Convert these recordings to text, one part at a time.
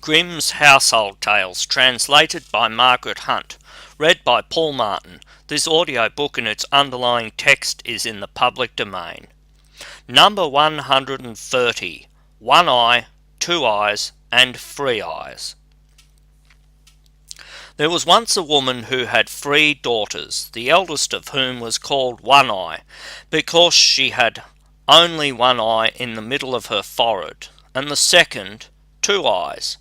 Grimm's Household Tales, translated by Margaret Hunt, read by Paul Martin. This audiobook and its underlying text is in the public domain. Number 130. One Eye, Two Eyes, and Three Eyes. There was once a woman who had 3 daughters, the eldest of whom was called One Eye, because she had only one eye in the middle of her forehead, and the second, Two Eyes,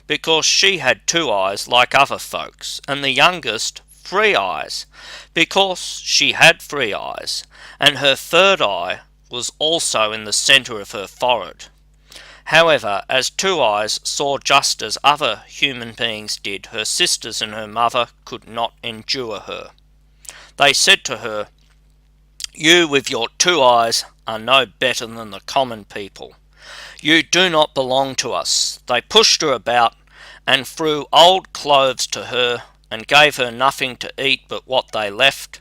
because she had 2 eyes like other folks, and the youngest, Three Eyes, because she had 3 eyes, and her third eye was also in the centre of her forehead. However, as Two Eyes saw just as other human beings did, her sisters and her mother could not endure her. They said to her, "You with your 2 eyes are no better than the common people. You do not belong to us." They pushed her about and threw old clothes to her and gave her nothing to eat but what they left,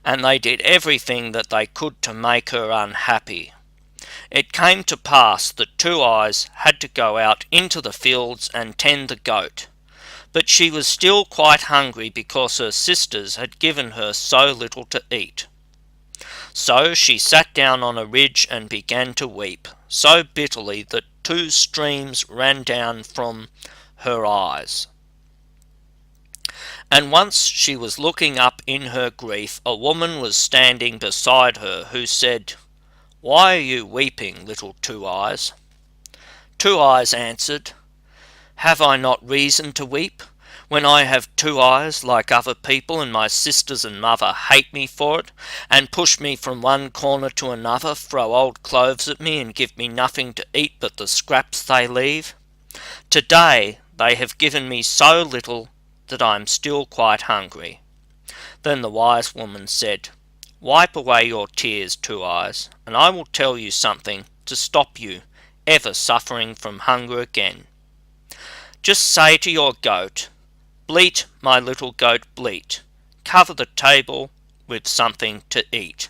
and they did everything that they could to make her unhappy. It came to pass that Two Eyes had to go out into the fields and tend the goat, but she was still quite hungry because her sisters had given her so little to eat. So she sat down on a ridge and began to weep, so bitterly that 2 streams ran down from her eyes. And once she was looking up in her grief, a woman was standing beside her who said, "Why are you weeping, little Two Eyes?" Two Eyes answered, "Have I not reason to weep, when I have 2 eyes like other people, and my sisters and mother hate me for it, and push me from one corner to another, throw old clothes at me, and give me nothing to eat but the scraps they leave? Today they have given me so little that I am still quite hungry." Then the wise woman said, "Wipe away your tears, Two Eyes, and I will tell you something to stop you ever suffering from hunger again. Just say to your goat, 'Bleat, my little goat, bleat. Cover the table with something to eat.'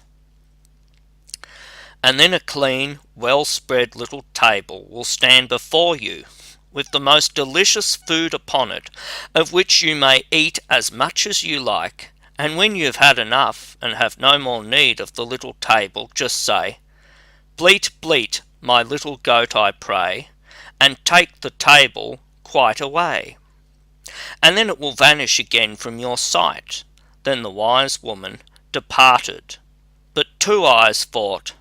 And then a clean, well-spread little table will stand before you, with the most delicious food upon it, of which you may eat as much as you like, and when you have had enough, and have no more need of the little table, just say, 'Bleat, bleat, my little goat, I pray,' and take the table quite away. And then it will vanish again from your sight." Then the wise woman departed, but Two Eyes thought,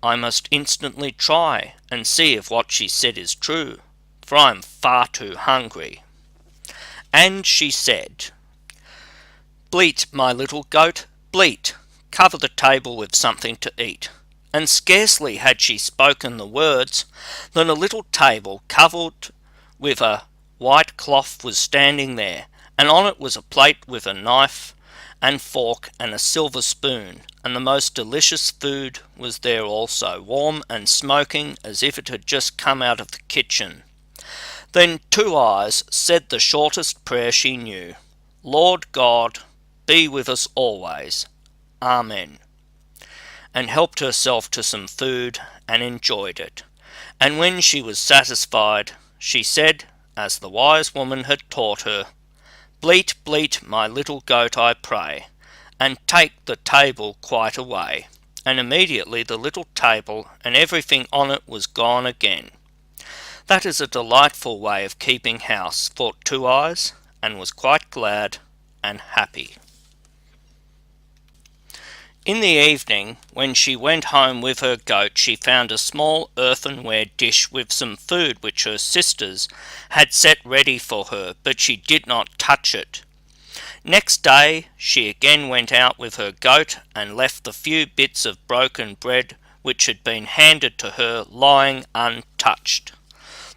"I must instantly try and see if what she said is true, for I am far too hungry." And she said, "Bleat, my little goat, bleat. Cover the table with something to eat." And scarcely had she spoken the words than a little table covered with a white cloth was standing there, and on it was a plate with a knife and fork and a silver spoon, and the most delicious food was there also, warm and smoking as if it had just come out of the kitchen. Then Two Eyes said the shortest prayer she knew, "Lord God, be with us always. Amen," and helped herself to some food and enjoyed it. And when she was satisfied, she said, as the wise woman had taught her, "Bleat, bleat, my little goat, I pray, and take the table quite away." And immediately the little table and everything on it was gone again. That is a delightful way of keeping house, thought Two Eyes, and was quite glad and happy. In the evening, when she went home with her goat, she found a small earthenware dish with some food which her sisters had set ready for her, but she did not touch it. Next day she again went out with her goat and left the few bits of broken bread which had been handed to her lying untouched.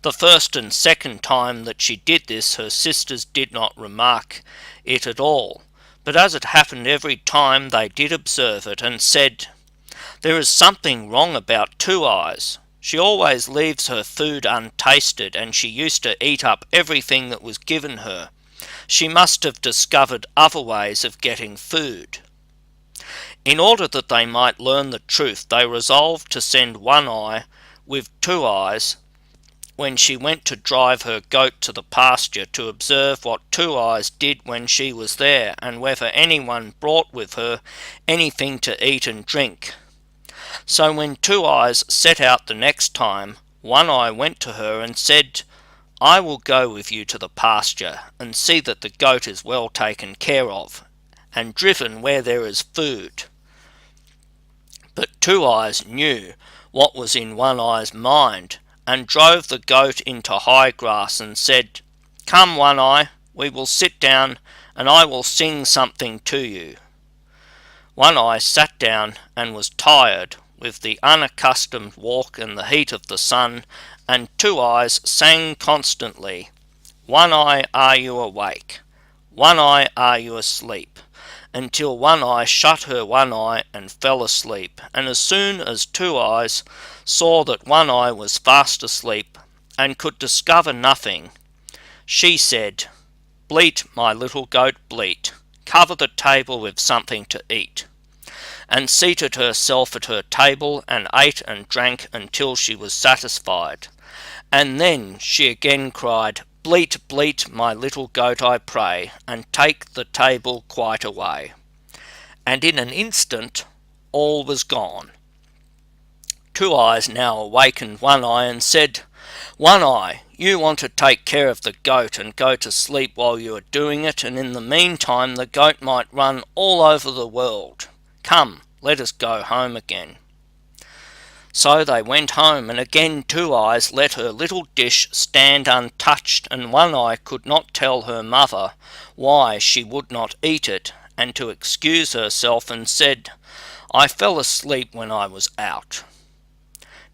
The first and second time that she did this, her sisters did not remark it at all, but as it happened every time they did observe it, and said, "There is something wrong about Two Eyes. She always leaves her food untasted, and she used to eat up everything that was given her. She must have discovered other ways of getting food." In order that they might learn the truth, they resolved to send One Eye with Two Eyes when she went to drive her goat to the pasture to observe what Two Eyes did when she was there, and whether anyone brought with her anything to eat and drink. So when Two Eyes set out the next time, One Eye went to her and said, "I will go with you to the pasture, and see that the goat is well taken care of, and driven where there is food." But Two Eyes knew what was in One Eye's mind, and drove the goat into high grass and said, "Come, One Eye, we will sit down, and I will sing something to you." One Eye sat down and was tired with the unaccustomed walk and the heat of the sun, and Two Eyes sang constantly, "One Eye, are you awake? One Eye, are you asleep?" until One Eye shut her one eye and fell asleep, and as soon as Two Eyes saw that One Eye was fast asleep and could discover nothing, she said, "Bleat, my little goat, bleat, cover the table with something to eat," and seated herself at her table and ate and drank until she was satisfied. And then she again cried, "Bleat, bleat, my little goat, I pray, and take the table quite away." And in an instant all was gone. Two Eyes now awakened One Eye and said, "One Eye, you want to take care of the goat and go to sleep while you are doing it, and in the meantime the goat might run all over the world. Come, let us go home again." So they went home, and again Two Eyes let her little dish stand untouched, and One Eye could not tell her mother why she would not eat it, and to excuse herself, and said, "I fell asleep when I was out."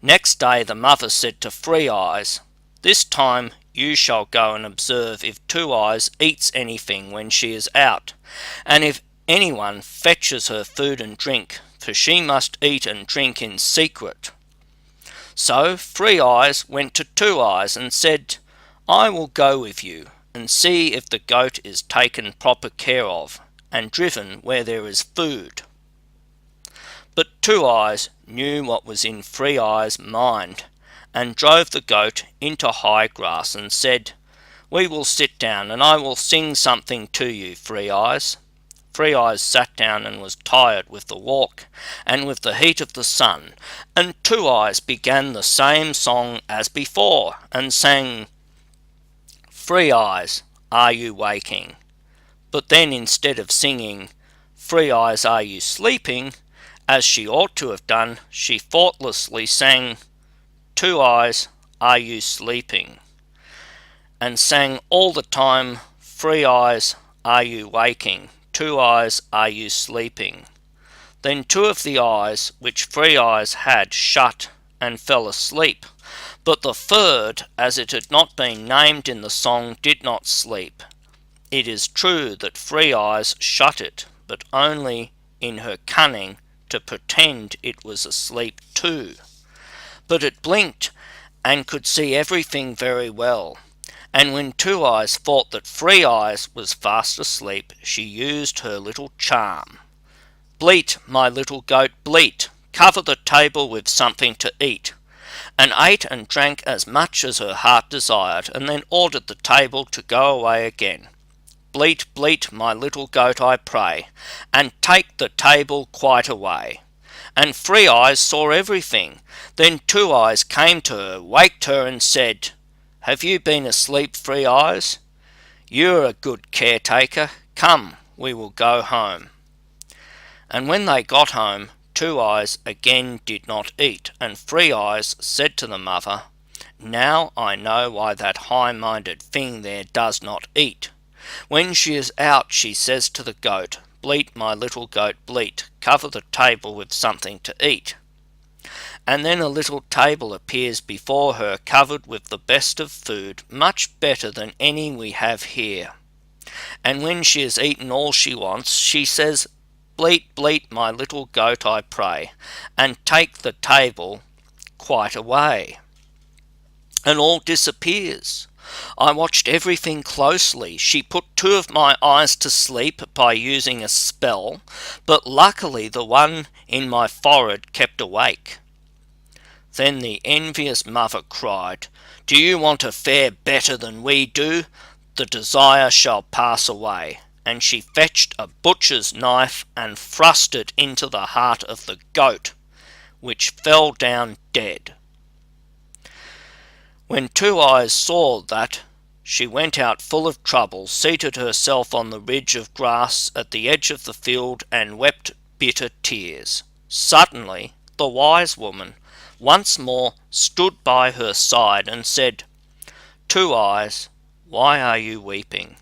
Next day the mother said to Three Eyes, "This time you shall go and observe if Two Eyes eats anything when she is out, and if anyone fetches her food and drink, for she must eat and drink in secret." So Three Eyes went to Two Eyes and said, "I will go with you, and see if the goat is taken proper care of, and driven where there is food." But Two Eyes knew what was in Three Eyes' mind, and drove the goat into high grass and said, "We will sit down, and I will sing something to you, Three Eyes." Three Eyes sat down and was tired with the walk and with the heat of the sun, and Two Eyes began the same song as before, and sang, "Three Eyes, are you waking?" But then instead of singing, "Three Eyes, are you sleeping?" as she ought to have done, she thoughtlessly sang, "Two Eyes, are you sleeping?" and sang all the time, "Three Eyes, are you waking? Two Eyes, are you sleeping?" Then two of the eyes which Three Eyes had shut and fell asleep, but the third, as it had not been named in the song, did not sleep. It is true that Three Eyes shut it, but only in her cunning to pretend it was asleep too. But it blinked and could see everything very well, and when Two Eyes thought that Three Eyes was fast asleep, she used her little charm. "Bleat, my little goat, bleat, cover the table with something to eat," and ate and drank as much as her heart desired, and then ordered the table to go away again. "Bleat, bleat, my little goat, I pray, and take the table quite away." And Three Eyes saw everything. Then Two Eyes came to her, waked her, and said, "Have you been asleep, Three Eyes? You are a good caretaker. Come, we will go home." And when they got home, Two Eyes again did not eat, and Three Eyes said to the mother, "Now I know why that high-minded thing there does not eat. When she is out, she says to the goat, 'Bleat, my little goat, bleat, cover the table with something to eat.' And then a little table appears before her covered with the best of food, much better than any we have here. And when she has eaten all she wants, she says, 'Bleat, bleat, my little goat, I pray, and take the table quite away.' And all disappears. I watched everything closely. She put two of my eyes to sleep by using a spell, but luckily the one in my forehead kept awake." Then the envious mother cried, "Do you want to fare better than we do? The desire shall pass away." And she fetched a butcher's knife and thrust it into the heart of the goat, which fell down dead. When Two Eyes saw that, she went out full of trouble, seated herself on the ridge of grass at the edge of the field, and wept bitter tears. Suddenly the wise woman once more stood by her side and said, "Two Eyes, why are you weeping?"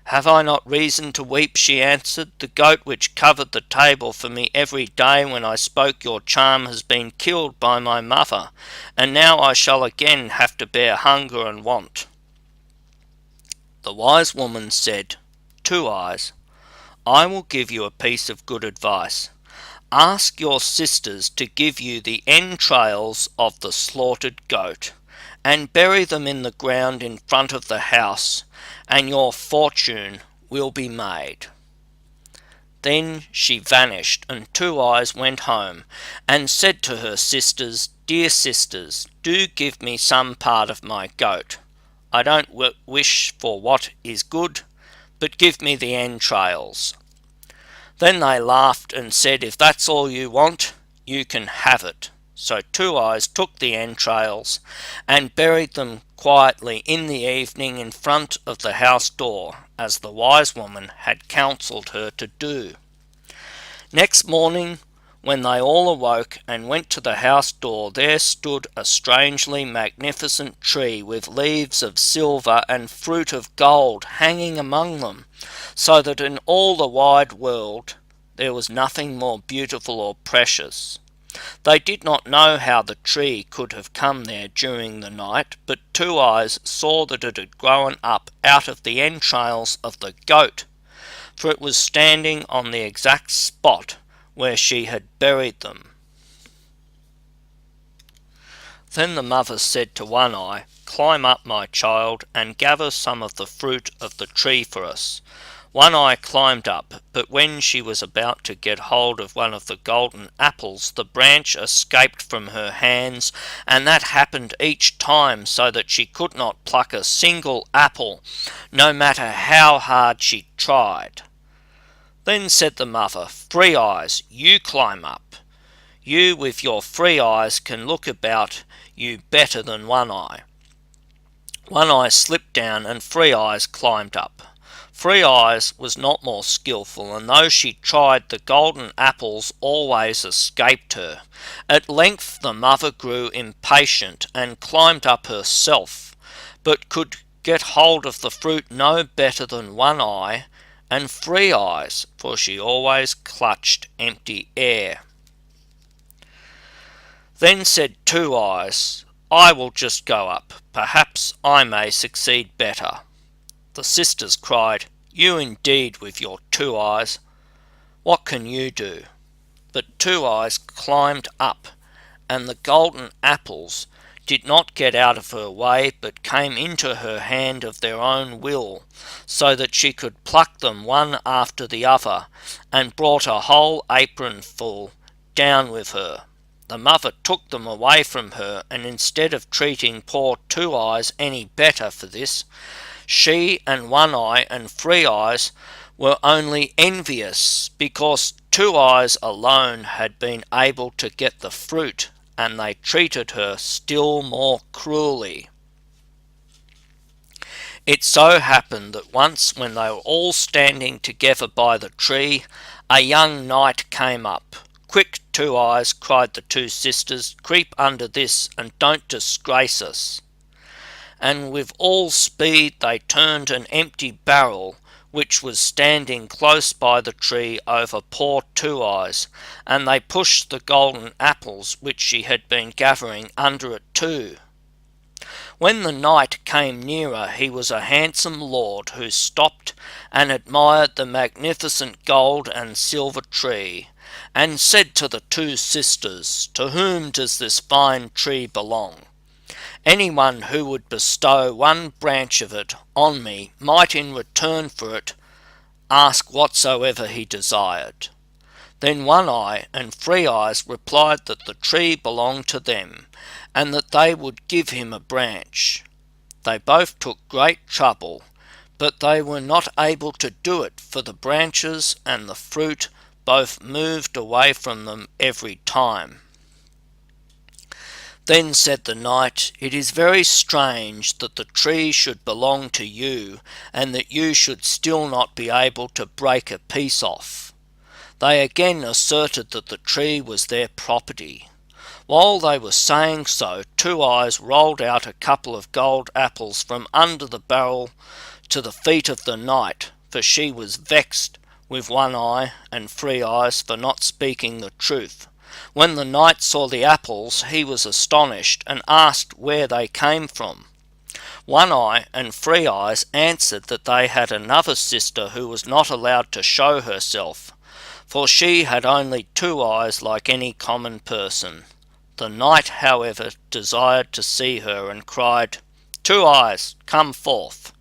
"Have I not reason to weep?" she answered. "The goat which covered the table for me every day when I spoke your charm has been killed by my mother, and now I shall again have to bear hunger and want." The wise woman said, "Two Eyes, I will give you a piece of good advice. Ask your sisters to give you the entrails of the slaughtered goat, and bury them in the ground in front of the house, and your fortune will be made." Then she vanished, and Two Eyes went home, and said to her sisters, "Dear sisters, do give me some part of my goat. I don't wish for what is good, but give me the entrails." Then they laughed and said, "If that's all you want, you can have it." So Two Eyes took the entrails and buried them quietly in the evening in front of the house door, as the wise woman had counselled her to do. Next morning, when they all awoke and went to the house door, there stood a strangely magnificent tree with leaves of silver and fruit of gold hanging among them, so that in all the wide world there was nothing more beautiful or precious. They did not know how the tree could have come there during the night, but Two Eyes saw that it had grown up out of the entrails of the goat, for it was standing on the exact spot where she had buried them. Then the mother said to One Eye, "Climb up, my child, and gather some of the fruit of the tree for us." One Eye climbed up, but when she was about to get hold of one of the golden apples, the branch escaped from her hands, and that happened each time, so that she could not pluck a single apple, no matter how hard she tried. Then said the mother, "Three Eyes, you climb up. You with your 3 eyes can look about you better than One Eye." One Eye slipped down, and 3 Eyes climbed up. 3 Eyes was not more skilful, and though she tried, the golden apples always escaped her. At length the mother grew impatient and climbed up herself, but could get hold of the fruit no better than One Eye and 3 Eyes, for she always clutched empty air. Then said Two Eyes, "I will just go up. Perhaps I may succeed better." The sisters cried, "You indeed with your 2 eyes! What can you do?" But Two Eyes climbed up, and the golden apples did not get out of her way, but came into her hand of their own will, so that she could pluck them one after the other, and brought a whole apronful down with her. The mother took them away from her, and instead of treating poor Two Eyes any better for this, she and One Eye and 3 Eyes were only envious because 2 Eyes alone had been able to get the fruit, and they treated her still more cruelly. It so happened that once, when they were all standing together by the tree, a young knight came up. "Quick, 2 Eyes," cried the 2 sisters, "creep under this, and don't disgrace us." And with all speed they turned an empty barrel, which was standing close by the tree, over poor 2 Eyes, and they pushed the golden apples which she had been gathering under it too. When the knight came nearer, he was a handsome lord who stopped and admired the magnificent gold and silver tree, and said to the 2 sisters, "To whom does this fine tree belong? Anyone who would bestow one branch of it on me might in return for it ask whatsoever he desired." Then One Eye and Three Eyes replied that the tree belonged to them, and that they would give him a branch. They both took great trouble, but they were not able to do it, for the branches and the fruit both moved away from them every time. Then said the knight, "It is very strange that the tree should belong to you, and that you should still not be able to break a piece off." They again asserted that the tree was their property. While they were saying so, Two Eyes rolled out a couple of gold apples from under the barrel to the feet of the knight, for she was vexed with One Eye and Three Eyes for not speaking the truth. When the knight saw the apples, he was astonished, and asked where they came from. One Eye and Three Eyes answered that they had another sister who was not allowed to show herself, for she had only two eyes like any common person. The knight, however, desired to see her, and cried, "Two Eyes, come forth."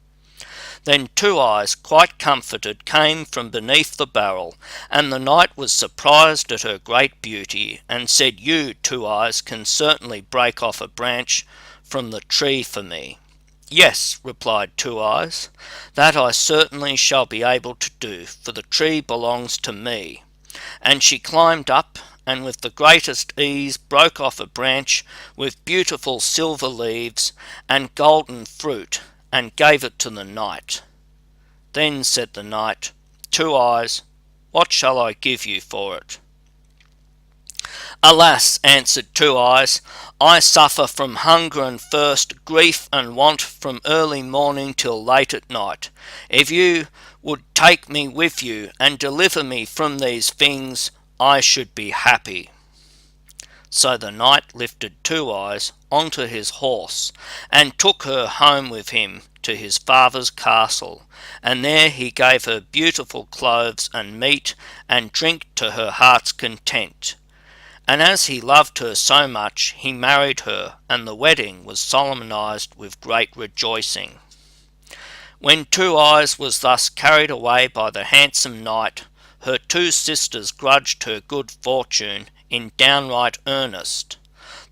Then Two Eyes, quite comforted, came from beneath the barrel, and the knight was surprised at her great beauty, and said, "You, Two Eyes, can certainly break off a branch from the tree for me." "Yes," replied Two Eyes, "that I certainly shall be able to do, for the tree belongs to me." And she climbed up, and with the greatest ease broke off a branch with beautiful silver leaves and golden fruit, and gave it to the knight. Then said the knight, "Two Eyes, what shall I give you for it?" "Alas," answered Two Eyes, "I suffer from hunger and thirst, grief and want, from early morning till late at night. If you would take me with you and deliver me from these things, I should be happy." So the knight lifted Two Eyes onto his horse, and took her home with him to his father's castle, and there he gave her beautiful clothes and meat and drink to her heart's content. And as he loved her so much, he married her, and the wedding was solemnized with great rejoicing. When Two Eyes was thus carried away by the handsome knight, her two sisters grudged her good fortune in downright earnest.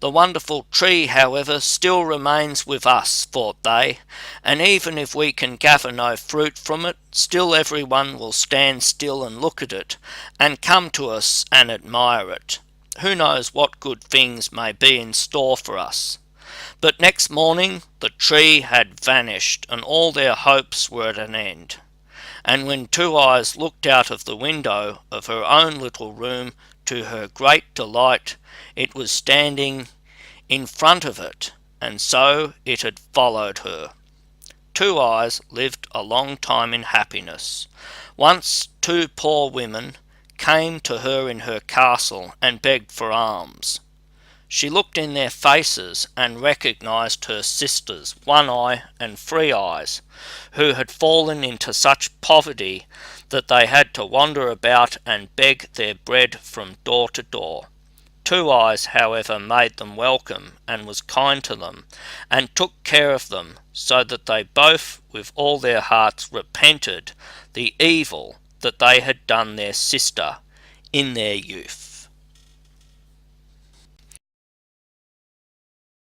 "The wonderful tree, however, still remains with us," thought they, "and even if we can gather no fruit from it, still everyone will stand still and look at it, and come to us and admire it. Who knows what good things may be in store for us?" But next morning the tree had vanished, and all their hopes were at an end. And when Two Eyes looked out of the window of her own little room, to her great delight, it was standing in front of it, and so it had followed her. Two Eyes lived a long time in happiness. Once two poor women came to her in her castle and begged for alms. She looked in their faces and recognized her sisters, One Eye and Three Eyes, who had fallen into such poverty that they had to wander about and beg their bread from door to door. Two Eyes, however, made them welcome and was kind to them, and took care of them, so that they both with all their hearts repented the evil that they had done their sister in their youth.